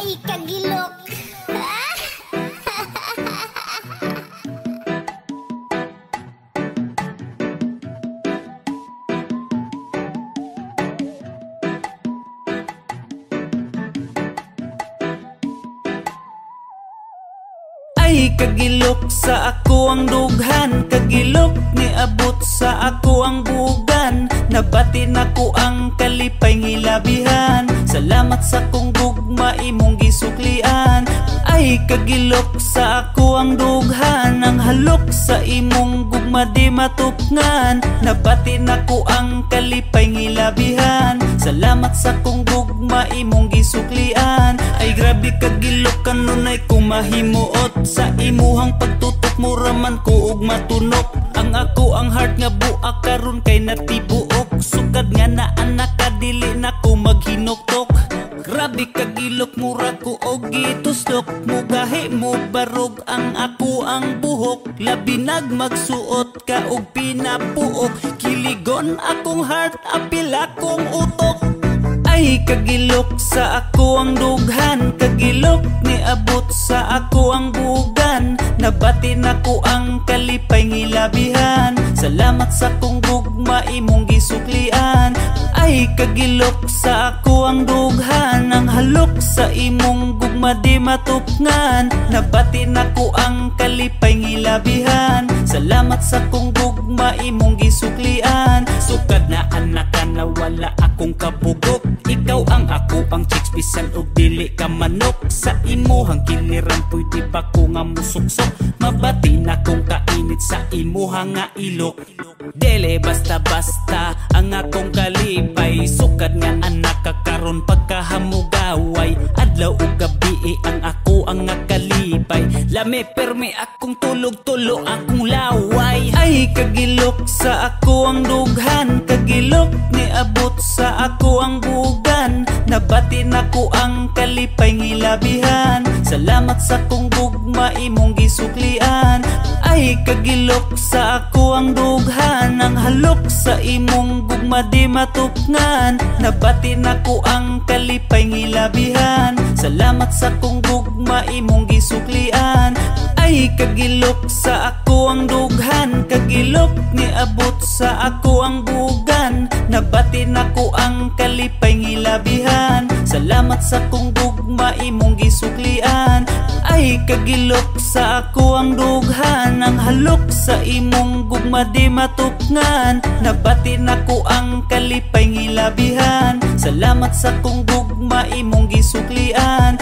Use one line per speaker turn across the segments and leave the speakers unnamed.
Ay, kagilok.
Ay, kagilok sa ako ang dughan, kagilok ni abot sa ako ang bugan. Nabati nako ang kalipay ngilabihan, salamat sa kong gugma imong gisuklian. Ay, kagilok sa ako ang dughan, ang halok sa imong gugma di matupngan. Nabati nako ang kalipay ngilabihan, salamat sa kong gugma imong gisuklian. Ay, grabe kagilok kanunay kung mahimuot, sa imuhang pagtutok mo raman ko og matunok. Ang ako ang heart nga buak karon kay natibuok, sukad nga na anak kadili na ko maghinuktok. Grabe kagilok mura ko og gitustok, mugahi mo barog ang ako ang buhok. Labi nagmagsuot ka og pinapuok, kiligon akong heart apil akong utok. Ay, kagilok sa ako ang dughan, kagilok ni abot sa ako ang bugan. Nabati nako ang kalipay ngilabihan, salamat sa kong gugma imong gisuklian. Ay, kagilok sa ako ang dughan, ang halok sa imong gugma di matupngan. Nabati nako ang kalipay ngilabihan, salamat sa kong gugma imong gisuklian. Sukad na anak ka na wala akong kabugok, ikaw ang ako ang chicks bisan og dili ka manok. Sa imuhang kiliran pwede pa ko nga musuksok, mabati na kong kainit sa imuhang nga ilok. Dele basta-basta ang akong kalipay, sukad nga anak ka karon pagkahamugaway. Adlaw ug gabi ang ako ang nga kalipay, lami permi akong tulog-tulo akong laway. Ay, kagilok sa ako ang dughan, kagilok ni abot sa ako ang bugan. Nabati nako ang kalipay ngilabihan, salamat sa kong gugma imong gisuklian. Ay, kagilok sa ako ang dughan, ang halok sa imong gugma di matupngan. Nabati nako ang kalipay ngilabihan, salamat sa kong gugma imong gisuklian. Ay, kagilok sa ako ang dughan, kagilok ni abot sa ako ang bugan. Nabati nako ang kalipay ngilabihan, salamat sa kong gugma imong gisuklian. Ay, kagilok sa ako ang dughan, ang halok sa imong gugma di matupngan. Nabati nako ang kalipay ngilabihan, salamat sa kong gugma imong gisuklian.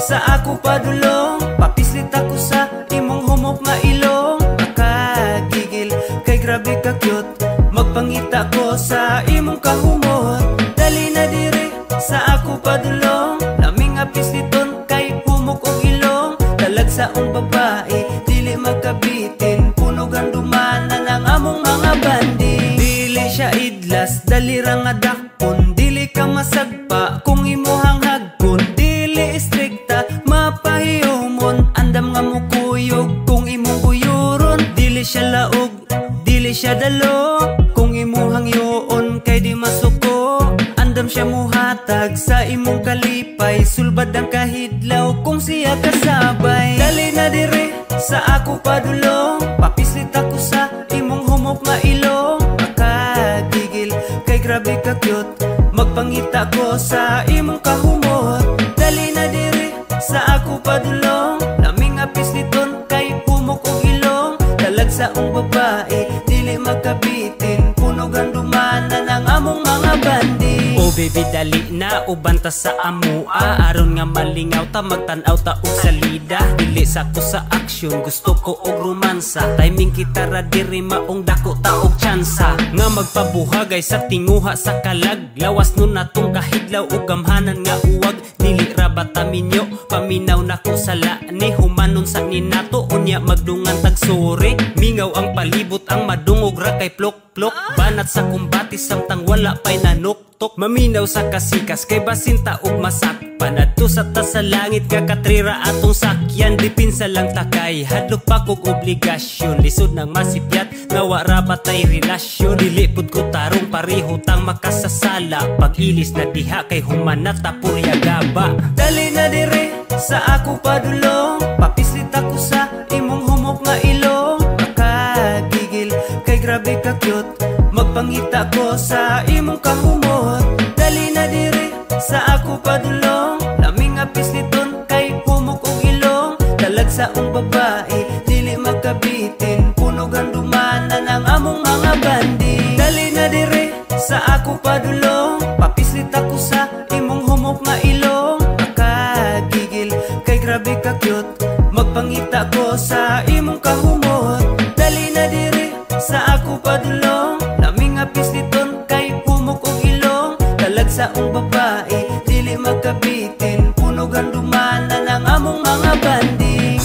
Sa ako padulong, papislit ako sa imong humok nga ilong. Makagigil, kay grabe ka cute, magpangita ko sa imong kahumot. Dali na dire, sa ako padulong, laming apisliton kay humok o ilong. Talag sa ong babae, dili magkabitin, punugan dumanan ang among mga bandi. Dili siya idlas, dali ra nga dakpon, dili ka masagpa kung imuhang hagkon. Dili strikta, mapahiyomon, andam nga mukuyog kung imong buyuron. Dili siya laog, dili siya dalo, kung imuhang yoon kay di masuko. Andam siya muhatag sa imong kalipay, sulbad ang kahidlaw kung siya kasabay. Dali na dire, sa ako padulong, papislit ako sa imong humok nga ilong. Makagigil, kay grabe ka cute, magpangita ko sa imong kahumot. Dali na dire, sa ako padulong, laming apisliton kay humok o ilong. Talag sa ong babae, dili magkabitin, punugan dumanan ang among mga bandi. O baby dali na ubanta sa amua, aron nga malingaw ta magtan-aw ta og salida. Dili sa ko sa aksyon, gusto ko og romansa. Timing kita ra diri maong dako ta og tsansa. Nga magpabuhagay sa tinguha sa kalag. Lawas nun natong kahidlaw ug gamhanan nga uwag. Dili ra bataminyo, paminaw na ko sala ni humanon sa ninato unya magdungan tag sore. Mingaw ang palibot ang madungog ra kay plok-plok. Banat sa kumbati samtang wala pay nanuktok. Maminaw sa kasikas kay basinta ug masakpan. Adto sa ta sa langit kakatrira atong sakyan. Dipinsa lang takay hadlok pa kog obligasyon. Lisod nang masipyat nga wa ra batay relasyon. Dili pud ko tarong pareho tang makasasala. Pag-ilis na diha kay humanat ta purya gaba. Dali na dire sa ako padulong, papislit ako sa imong humok nga ilong. Makagigil kay grabe ka cute, magpangita ko sa imong kahumot. Dali na dire sa ako padulong, laming nga pisliton kay humok og ilong. Dalag sa ong babae, dili magkabitin, puno gandumanan ang among mga bandi. Dali na dire sa ako padulong, papislit ako sa imong humok nga ilong. Makagigil kay grabe ka cute, magpangita ko sa imong kahumot. Dali na dire sa ako padulong, laming nga pisliton kay humok og ilong. Dalag sa ong babae, dili magkabitin, puno gandumanan ang among mga banding.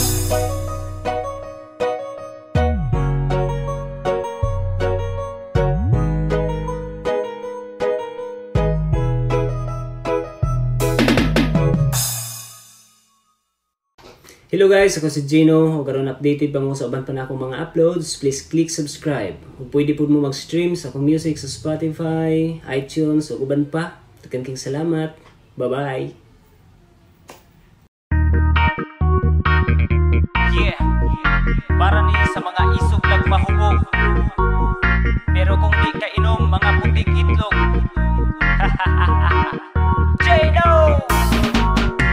Hello guys, ako si Gino. Kung karon updated pa mo sa uban pa na akong mga uploads, please click subscribe. Kung pwede po mo mag-stream sa akong music sa Spotify, iTunes, o uban pa. Tagan king salamat. Bye-bye.
Yeah, para ni sa mga isog lag mahubog. Pero kung di ka inom mga putik itlog. J-No!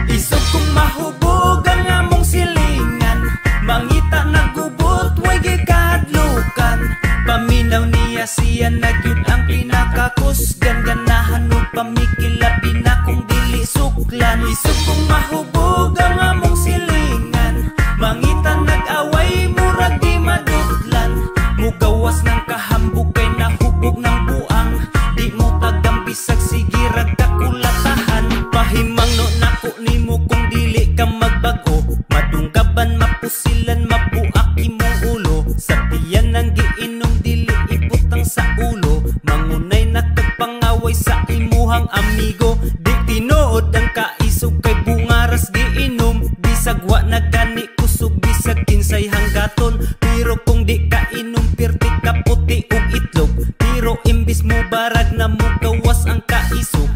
Isog kong mahubog ang among silingan. Mangita nagubot, way gikadlukan. Paminaw niya siya nagyud ang pinakakusgan. Ganahan o pamikilabi na kung dili suklan. Isog kong mahubog ang among silingan. Mangita nag-away, murag di madudlan. Mugawas ng kahambog kay nahubog ng buang. Di mo tagang bisag sige ragkakulatahan. Pahimang no nako nimo kung dili ka magbago. Madunggaban, mapusilan, mabuak imong ulo. Sa tiyan ng giinom dili ibutang sa ulo. Mangunay nakagpangaway sa imuhang amigo. Di tinuod ang kaisog kay bungaras giinom. Bisag wa nagani kusog, bisag kinsay hanggaton. Pero kung di ka inom pirti ka puti ug itlog. Pero imbis mo barag na mo gawas ang kaisog.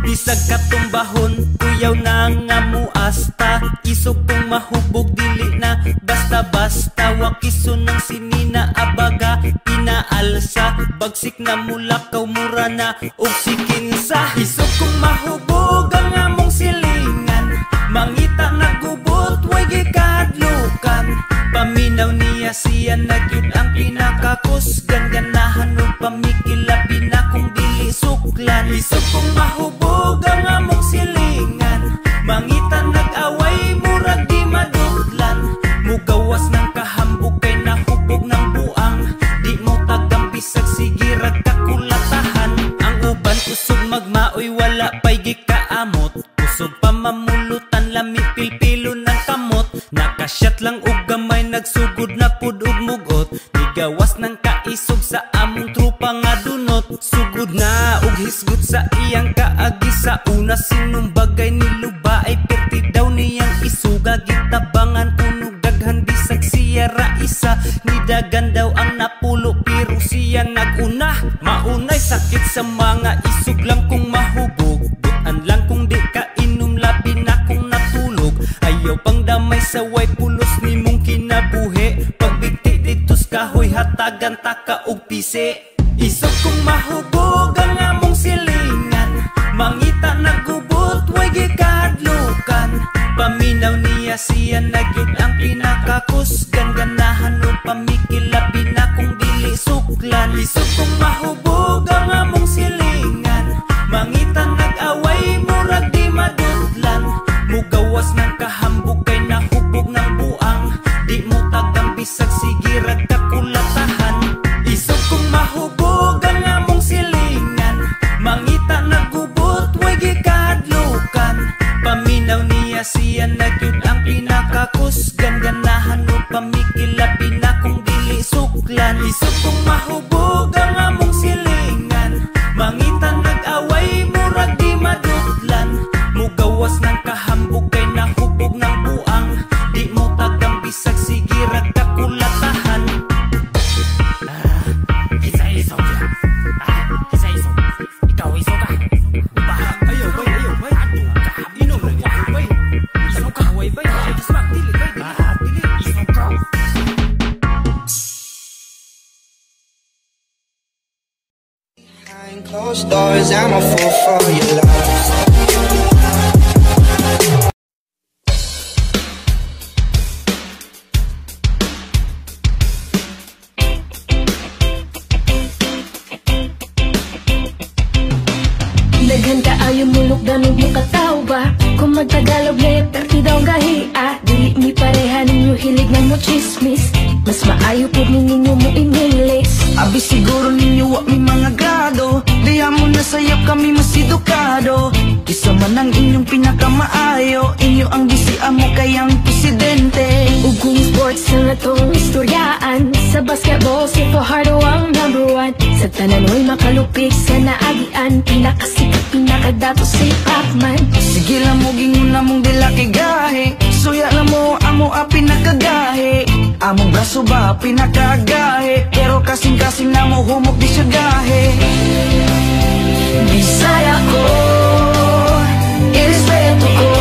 Bisag katumbahon, kuyaw na nga muasta. Isog kong mahubog dili na basta-basta. Wakiso ng sinina abaga inaalsa. Bagsik na mulakaw mura na og sikinsa. Isog kong mahubog ang among silingan. Mangita nagubot, way gikadlukan. Paminaw niya siya nagyud ang pinakakusgan. Ganahan o pamikilabi na kung dili suklan. Isog kong mahubog ang among silingan. Mangita nag-away, murag di madudlan. Mugawas ng kahambog kay nahubog ng buang. Di mo tagang bisag sige ragkakulatahan. Ang uban kusog magmaoy, wala pa'y gikaamot. Kusog pa mamulutan, lami pilpilo ng kamot. Nakasyat lang og gamay, nagsugod na pud og mugot. Nigawas ng kaisog sa among trupa nga dunot. Sugod na og hisgot sa iyang kaagi. Sa una sinong bagay niluba ay perti daw niyang isuga. Gitabangan puno daghan bisag siya ra isa. Nidagan daw ang napulo pero siya naguna. Maunay sakit sa mga isog lang kung mahubog. Butan lang kung di ka inom, labi na kung natulog. Ayaw pang damay sa way pulos ni mong kinabuhi. Pagbigti ditos kahoy hatagan taka og pisi. Isog kong mahubog ang among silingan. Mangita nagubot, way gikadlukan. Paminaw niya siya nagyud ang pinakakusgan. Ganahan o pamikilabi na kung dili suklan. Isog kong mahubog ang among silingan. Mangita
Closed doors, I'm a fool for your love.
Daghan ka ayaw mulok danog mo kataw ba? Kung magtagalog letter daw gahia, dili mi pareha ninyo hilig na mo chismis. Mas maayo po ninyo mo in-English.
Abi siguro ninyo wa mi mga grado, diha mo na sayap kami mas edukado. Isa man ang inyong pinakamaayo, inyo ang bisi amo kayang presidente.
Ug kung sports na natong istoryaan, sa basketball si Fajardo ang #1. Sa tanan way makalupit sa naagian, pinakasikat pinakadato si Pacman.
Sige lang mo gingon na mong dila kay gahe, suya na mo amo a pinakagahe. Among braso ba pinakagahe, pero kasing-kasing na mo humok di siya gahe.
Bisaya ko, irespeto ko.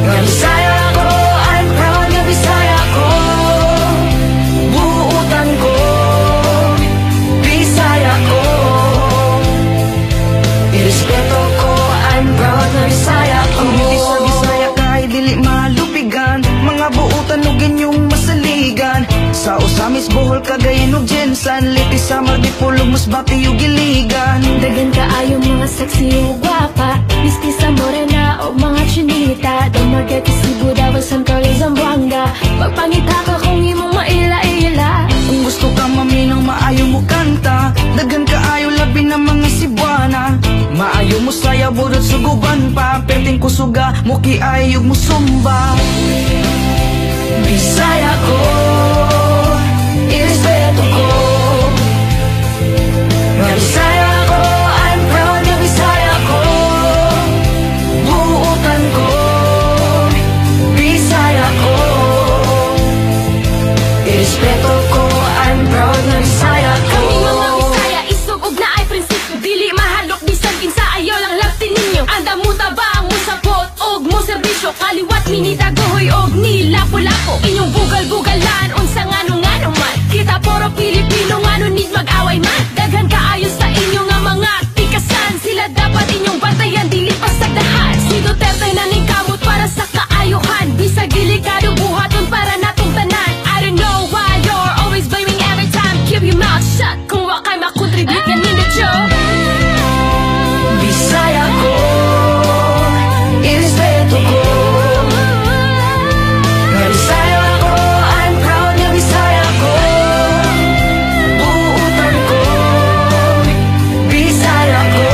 Nga Bisaya ko, I'm proud nga Bisaya ko. Buutan ko, Bisaya ko. Irespeto ko, I'm proud nga Bisaya ko.
Ang beauty sa Bisaya kahit dili malupigan, mga buutan ug inyong masaligan. Sa Usamis, Bohol, Cagayan ug Jensan, Litis, Samar, Dipolog, Masbate ug Iligan.
Dagan kaayo mga sexy ug gwapa, Mistisa, Morena o mga chinita. Dumagat Cebu, Davao, San Carlos, Zamboanga. Magpangita ka kung imong maila-ila.
Kung gusto ka maminang maayo mo kanta, dagan kaayo labi na mga Cebuana. Maayo mo saya budot suguban pa, perting kusuga mo kiayo mo sumba.
Bisaya ko, irespeto ko. Nga Bisaya ko, I'm proud nga Bisaya ko. Buutan ko, Bisaya ko. Irespeto ko, I'm proud nga Bisaya ko.
Kami mga Bisaya, isog ug naay prinsipyo, dili mahalok bisan kinsa ayaw lang labti ninyo. Anda mo tabang mo sapot og mo serbisyo, kaliwat minita gohoy og nila pulapo. Inyong bugal-bugalan unsa ngano-ngano man, kita puro Pilipino ngano need mag-away man. Daghan kaayo sa inyo nga mga tikasan, sila dapat inyong bantayan dili pasagdahan. Si Duterte naning kamot para sa kaayuhan, bisag delikado buhaton para natong tanan. I don't know why you're always blaming every time, keep your mouth shut kung wa kay makontribute nga ninyo joke.
Bisaya ko, irespeto ko. Nga Bisaya ko, I'm proud nga Bisaya ko. Buutan ko, Bisaya ko.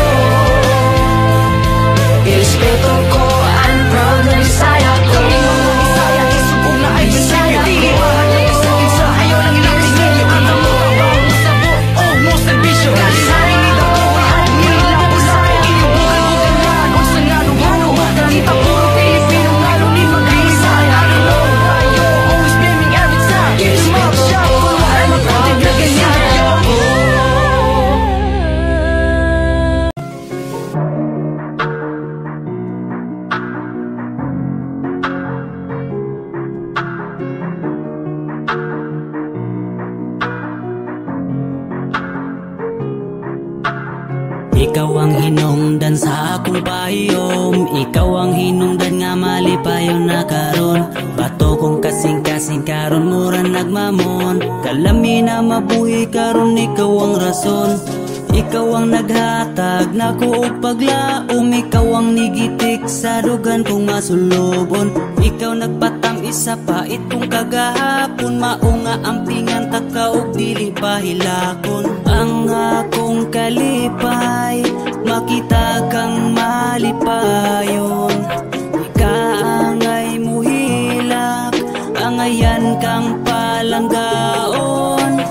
Irespeto ko, I'm proud nga Bisaya ko.
Kami mga Bisaya, isubog na ay Bisaya. Dili mahalok sa kinsa ayaw lang ilapit ninyo. Kanta mo tabang mo sabot o mo serbisyo. Kalisain ni Dagoy at nila Bisaya. Inyong bugal-bugalan unsa ngano-ngano man, kita puro Pilipino ngano ni mag-Bisaya. I don't know why you're always blaming every time. Keep your mouth shut kung wa kay makontribute nga ninyo.
Ikaw ang hinungdan sa akong pahiyom, ikaw ang hinungdan nga malipayon na karon. Bato kong kasing-kasing karon mura nagmamon, kalami na mabuhi karon ikaw ang rason. Ikaw ang naghatag nako og paglaom, ikaw ang nigitik sa dugan kong masulubon. Ikaw nagpatang isa pa itong kagahapon, maunga ampingan taka og dili pahilakon. Ang akong kalipay makita kang malipayon, kaangay mo hilak, angayan kang palanggaon.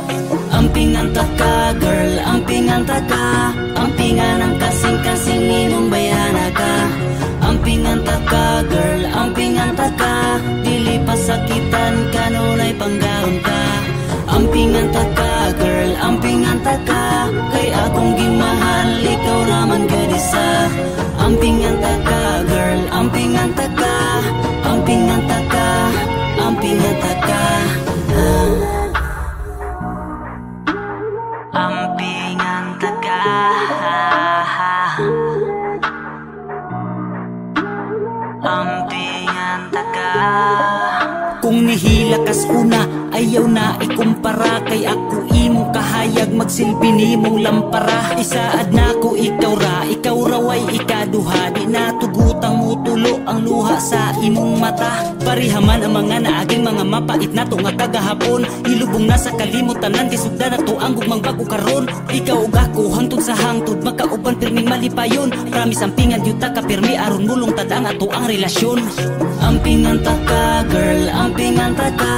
Ampingan taka girl, ampingan taka, ampingan ang kasing-kasing ninong bayana ka. Ampingan taka girl, ampingan taka, dili pasakitan kanunay panggaon ka. Ampingan taka girl, ampingan taka, kay akong gimahal ikaw raman gadisa. Ampingan taka girl, ampingan taka, ampingan taka, ampingan taka. Ampingan taka. rihila kas una, ayaw na ikumpara. Kay ako imong kahayag, magsilbi nimong lampara. Isaad na ko ikaw raway ikaduha. Di na tugutang mutulo ang luha sa imong mata. Parihaman ang mga naaging mga mapait na to nga kagahapon. Ilubong na sa kalimutan nan kisugda na to ang gugmang bago karon. Ikaw ug ako hangtod sa hangtod, magkauban pirming malipayon. Promise ampingan yuta ka pirmi aron mulong tadang ato ang relasyon. Ampingan ta ka girl, ampingan ta ka.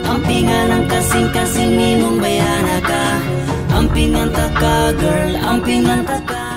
Ampingan ang kasing-kasing nimong bayana ka. Ampingan ta ka girl, ampingan ta ka.